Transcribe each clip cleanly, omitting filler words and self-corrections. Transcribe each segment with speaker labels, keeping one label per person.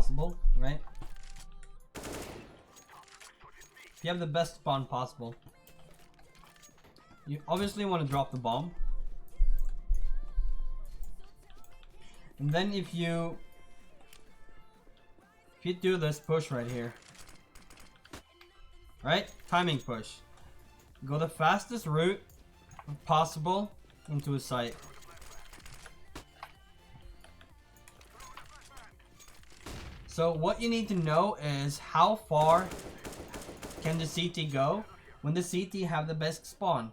Speaker 1: possible, right? If you have the best spawn possible, you obviously want to drop the bomb. And then if you do this push right here, right? Timing push. Go the fastest route possible into a site. So what you need to know is how far can the CT go when the CT have the best spawn.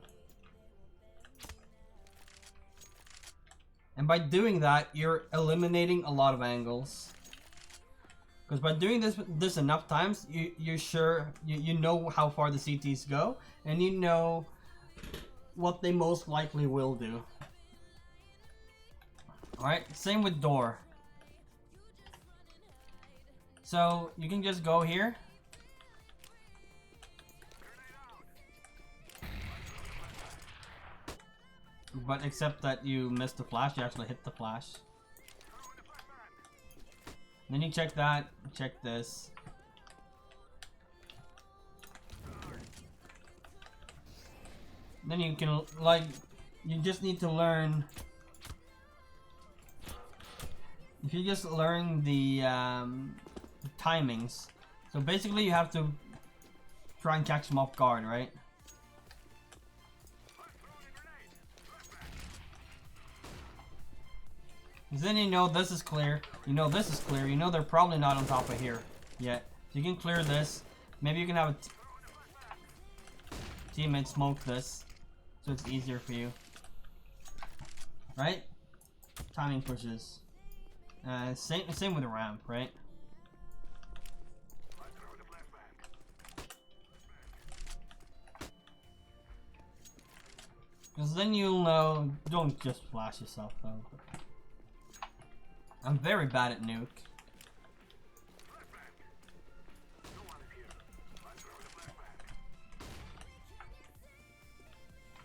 Speaker 1: And by doing that, you're eliminating a lot of angles. Because by doing this enough times, you're sure you know how far the CTs go, and you know what they most likely will do. Alright, same with door. So you can just go here. But except that you missed the flash, you actually hit the flash. Then you check that, check this. Then you can, like, you just need to learn. If you just learn the timings. So basically you have to try and catch them off guard, right? Because then you know this is clear, you know this is clear, you know they're probably not on top of here yet. So you can clear this. Maybe you can have a teammate smoke this, so it's easier for you. Right? Timing pushes. Same with the ramp, right? Because then you'll know, don't just flash yourself though. I'm very bad at nuke.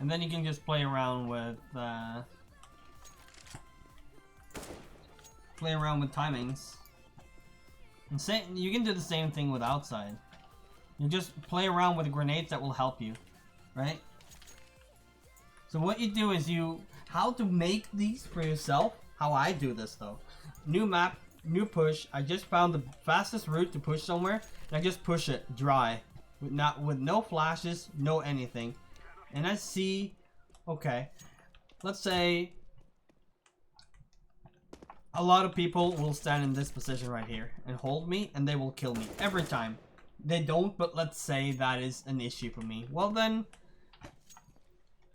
Speaker 1: And then you can just play around with timings. And you can do the same thing with outside. You just play around with grenades that will help you, right? So what you do is how to make these for yourself. How I do this though. New map, new push. I just found the fastest route to push somewhere, and I just push it dry, with no flashes, no anything. And I see, okay, let's say a lot of people will stand in this position right here and hold me, and they will kill me every time. They don't, but let's say that is an issue for me. Well then,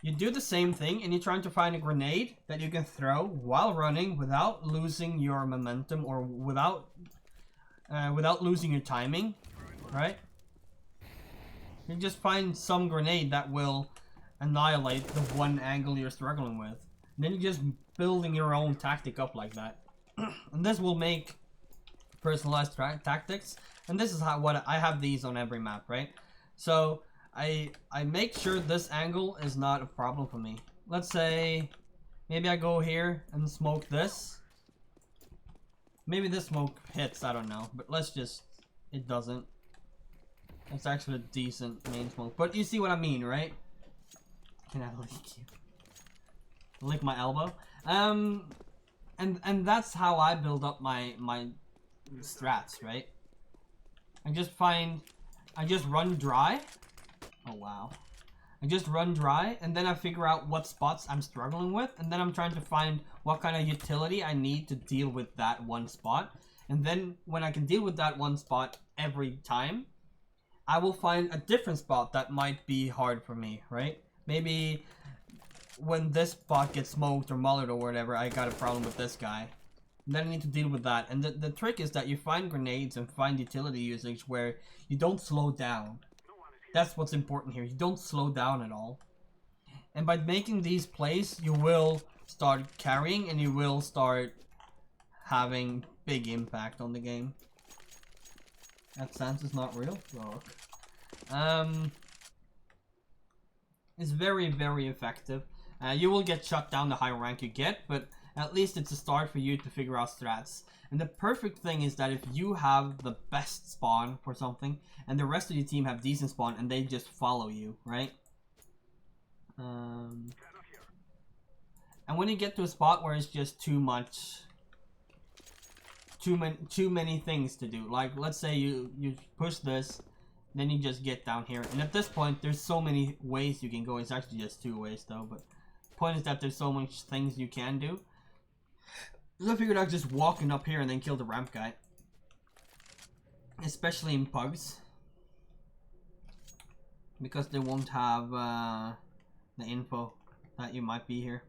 Speaker 1: you do the same thing, and you're trying to find a grenade that you can throw while running without losing your momentum, or without losing your timing, right? You just find some grenade that will annihilate the one angle you're struggling with. And then you're just building your own tactic up like that. And this will make personalized tactics. And this is what I have these on every map, right? So I make sure this angle is not a problem for me. Let's say maybe I go here and smoke this. Maybe this smoke hits, I don't know. But let's just, it doesn't. It's actually a decent main smoke. But you see what I mean, right? Can I lick you? Lick my elbow? And that's how I build up my strats, right? I just run dry. Oh wow. I just run dry, and then I figure out what spots I'm struggling with, and then I'm trying to find what kind of utility I need to deal with that one spot. And then when I can deal with that one spot every time, I will find a different spot that might be hard for me, right? Maybe when this spot gets smoked or mullered or whatever, I got a problem with this guy. And then I need to deal with that. And the trick is that you find grenades and find utility usage where you don't slow down. That's what's important here. You don't slow down at all. And by making these plays, you will start carrying, and you will start having big impact on the game. That sense is not real. Look. It's very, very effective. You will get shut down the higher rank you get, but at least it's a start for you to figure out strats. And the perfect thing is that if you have the best spawn for something, and the rest of your team have decent spawn, and they just follow you, right? And when you get to a spot where it's just too many things to do, like let's say you push this, then you just get down here, and at this point there's so many ways you can go. It's actually just 2 ways though, but the point is that there's so much things you can do. So I figured out just walking up here and then kill the ramp guy, especially in pugs, because they won't have the info that you might be here.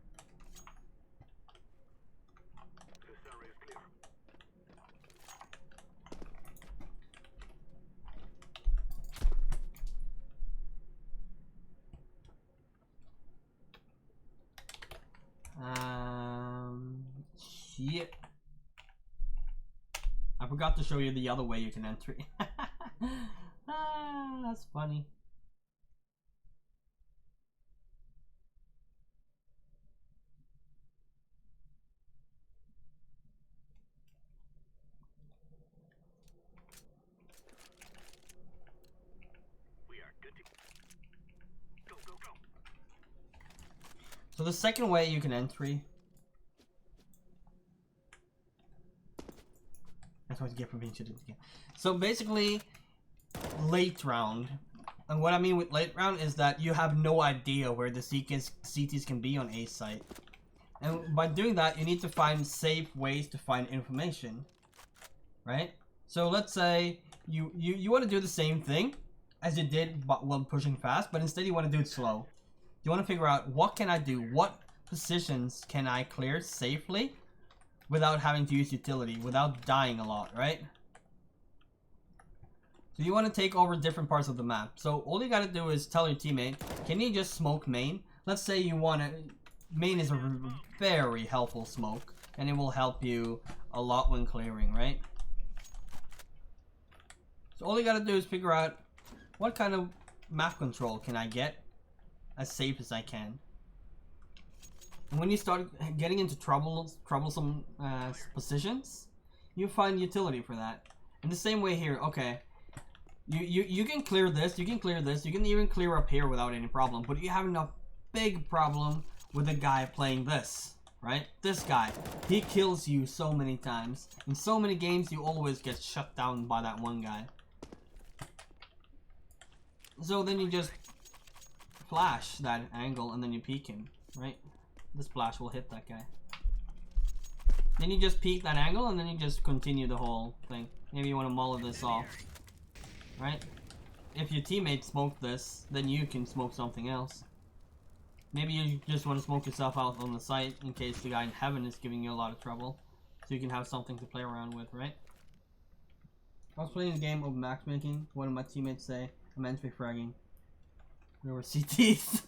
Speaker 1: Shit. I forgot to show you the other way you can enter. That's funny.
Speaker 2: We are good to go, go, go.
Speaker 1: So the second way you can enter. That's what you get from being shooted again. So basically, late round. And what I mean with late round is that you have no idea where the CTs can be on A site. And by doing that, you need to find safe ways to find information. Right? So let's say you want to do the same thing as you did while pushing fast, but instead you want to do it slow. You want to figure out, what can I do? What positions can I clear safely without having to use utility, without dying a lot, right? So you want to take over different parts of the map. So all you gotta do is tell your teammate, can you just smoke main? Let's say you want to... Main is a very helpful smoke, and it will help you a lot when clearing, right? So all you gotta do is figure out, what kind of map control can I get as safe as I can? And when you start getting into troublesome positions, you find utility for that. In the same way here, okay, you can clear this, you can clear this, you can even clear up here without any problem, but you have a big problem with a guy playing this, right? This guy, he kills you so many times. In so many games, you always get shut down by that one guy. So then you just flash that angle and then you peek him, right? This flash will hit that guy. Then you just peek that angle and then you just continue the whole thing. Maybe you want to muller this off, right? If your teammate smoked this, then you can smoke something else. Maybe you just want to smoke yourself out on the site in case the guy in heaven is giving you a lot of trouble. So you can have something to play around with, right? I was playing a game of matchmaking. One of my teammates say, I'm entry fragging. There were CTs.